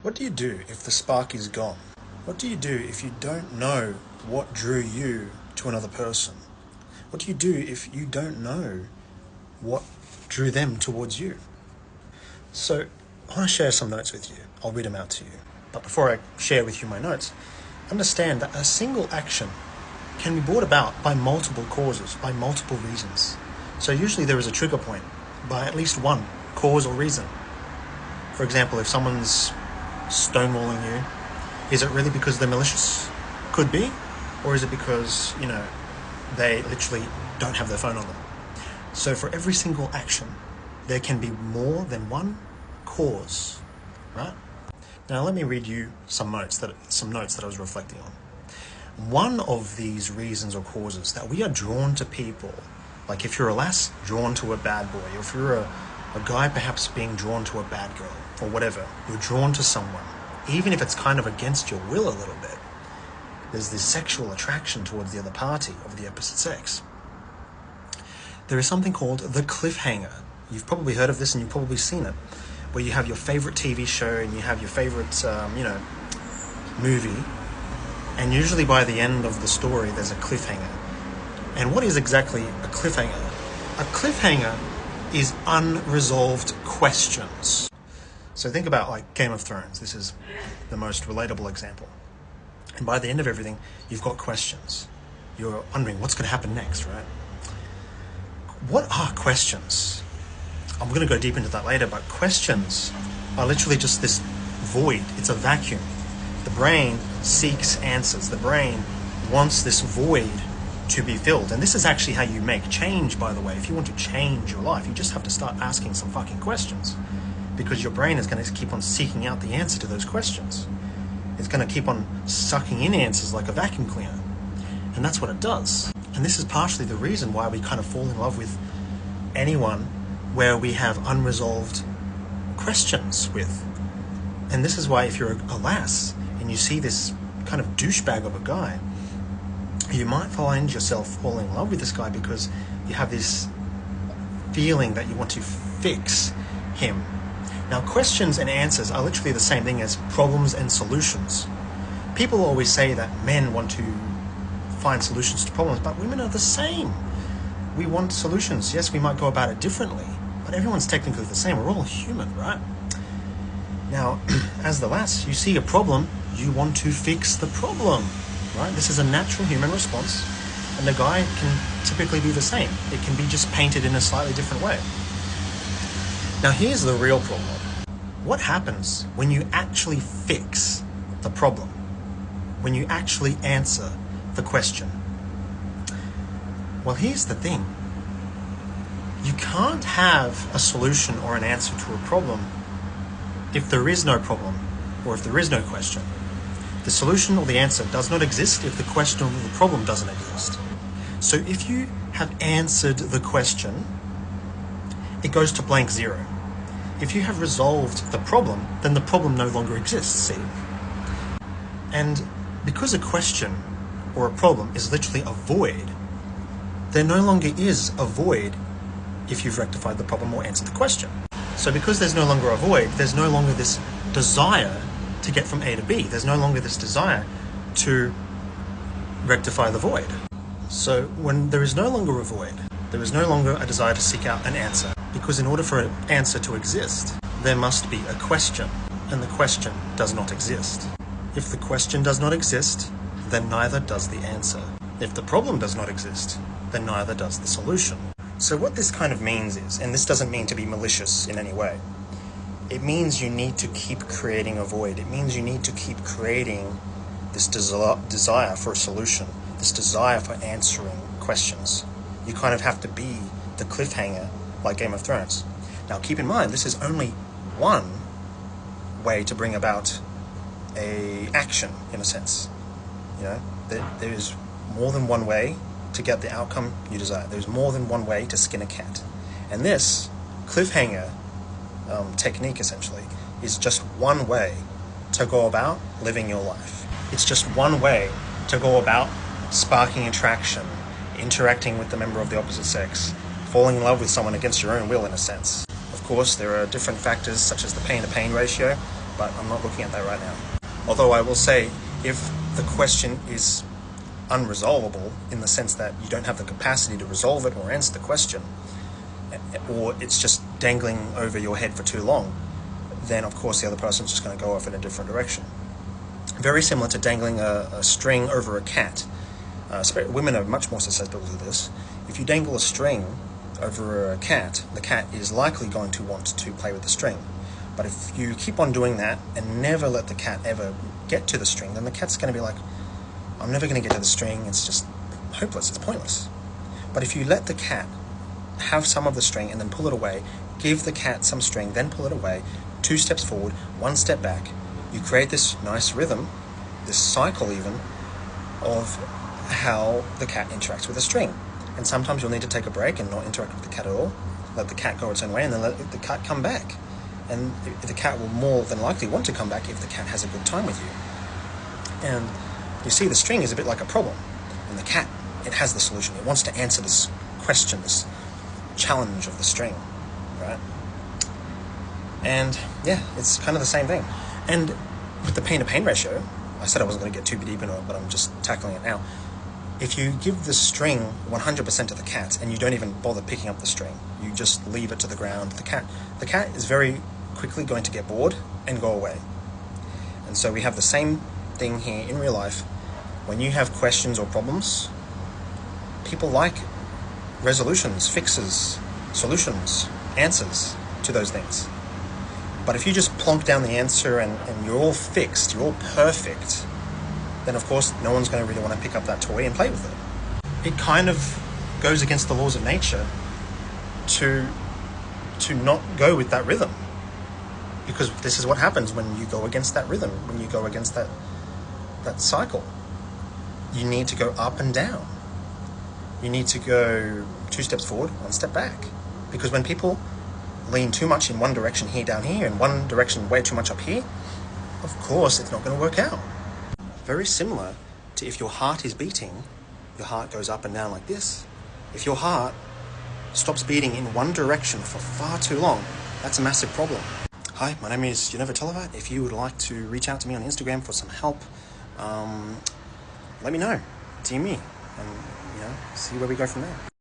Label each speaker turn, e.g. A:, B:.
A: What do you do if the spark is gone? What do you do if you don't know what drew you to another person? What do you do if you don't know what drew them towards you? So, I want to share some notes with you. I'll read them out to you. But before I share with you my notes, understand that a single action can be brought about by multiple causes, by multiple reasons. So usually there is a trigger point by at least one cause or reason. For example, if someone's stonewalling you, is it really because they're malicious? Could be. Or is it because, they literally don't have their phone on them? So for every single action, there can be more than one cause, right? Now let me read you some notes that I was reflecting on. One of these reasons or causes that we are drawn to people, like if you're a lass, drawn to a bad boy, or if you're a guy perhaps being drawn to a bad girl, or whatever, you're drawn to someone, even if it's kind of against your will a little bit. There's this sexual attraction towards the other party of the opposite sex. There is something called the cliffhanger. You've probably heard of this and you've probably seen it, where you have your favorite TV show and you have your favorite, movie, and usually by the end of the story there's a cliffhanger. And what is exactly a cliffhanger? A cliffhanger is unresolved questions. So think about like Game of Thrones. This is the most relatable example. And by the end of everything, you've got questions. You're wondering what's going to happen next, right? What are questions? I'm going to go deep into that later, but questions are literally just this void. It's a vacuum. The brain seeks answers. The brain wants this void to be filled. And this is actually how you make change, by the way. If you want to change your life, you just have to start asking some fucking questions, because your brain is going to keep on seeking out the answer to those questions. It's going to keep on sucking in answers like a vacuum cleaner. And that's what it does. And this is partially the reason why we kind of fall in love with anyone where we have unresolved questions with. And this is why if you're a lass and you see this kind of douchebag of a guy, you might find yourself falling in love with this guy because you have this feeling that you want to fix him. Now, questions and answers are literally the same thing as problems and solutions. People always say that men want to find solutions to problems, but women are the same. We want solutions. Yes, we might go about it differently, but everyone's technically the same. We're all human, right? Now, as the lass, you see a problem, you want to fix the problem, right? This is a natural human response, and the guy can typically be the same. It can be just painted in a slightly different way. Now, here's the real problem. What happens when you actually fix the problem? When you actually answer the question? Well, here's the thing. You can't have a solution or an answer to a problem if there is no problem or if there is no question. The solution or the answer does not exist if the question or the problem doesn't exist. So if you have answered the question, it goes to blank zero. If you have resolved the problem, then the problem no longer exists, see? And because a question or a problem is literally a void, there no longer is a void if you've rectified the problem or answered the question. So because there's no longer a void, there's no longer this desire to get from A to B. There's no longer this desire to rectify the void. So when there is no longer a void, there is no longer a desire to seek out an answer. Because in order for an answer to exist, there must be a question, and the question does not exist. If the question does not exist, then neither does the answer. If the problem does not exist, then neither does the solution. So what this kind of means is, and this doesn't mean to be malicious in any way, it means you need to keep creating a void. It means you need to keep creating this desire for a solution, this desire for answering questions. You kind of have to be the cliffhanger like Game of Thrones. Now keep in mind, this is only one way to bring about a action, in a sense. There is more than one way to get the outcome you desire. There's more than one way to skin a cat. And this cliffhanger technique, essentially, is just one way to go about living your life. It's just one way to go about sparking attraction, interacting with the member of the opposite sex, falling in love with someone against your own will, in a sense. Of course, there are different factors such as the pain-to-pain ratio, but I'm not looking at that right now. Although I will say, if the question is unresolvable in the sense that you don't have the capacity to resolve it or answer the question, or it's just dangling over your head for too long, then of course the other person's just going to go off in a different direction. Very similar to dangling a string over a cat. Women are much more susceptible to this. If you dangle a string over a cat, the cat is likely going to want to play with the string. But if you keep on doing that and never let the cat ever get to the string, then the cat's going to be like, I'm never going to get to the string, it's just hopeless, it's pointless. But if you let the cat have some of the string and then pull it away, give the cat some string, then pull it away, 2 steps forward, 1 step back, you create this nice rhythm, this cycle even, of how the cat interacts with the string. And sometimes you'll need to take a break and not interact with the cat at all, let the cat go its own way, and then let the cat come back. And the cat will more than likely want to come back if the cat has a good time with you. And you see, the string is a bit like a problem, and the cat, it has the solution. It wants to answer this question, this challenge of the string, right? And yeah, it's kind of the same thing. And with the pain-to-pain ratio, I said I wasn't going to get too deep into it, but I'm just tackling it now. If you give the string 100% to the cat and you don't even bother picking up the string, you just leave it to the ground, the cat is very quickly going to get bored and go away. And so we have the same thing here in real life. When you have questions or problems, people like resolutions, fixes, solutions, answers to those things. But if you just plonk down the answer and you're all fixed, you're all perfect, then of course no one's going to really want to pick up that toy and play with it. It kind of goes against the laws of nature to not go with that rhythm. Because this is what happens when you go against that rhythm, when you go against that cycle. You need to go up and down. You need to go 2 steps forward, 1 step back. Because when people lean too much in one direction here, down here, and one direction way too much up here, of course it's not going to work out. Very similar to if your heart is beating, your heart goes up and down like this. If your heart stops beating in one direction for far too long, that's a massive problem. Hi, my name is Geneva Tolovat. If you would like to reach out to me on Instagram for some help, let me know. DM me and see where we go from there.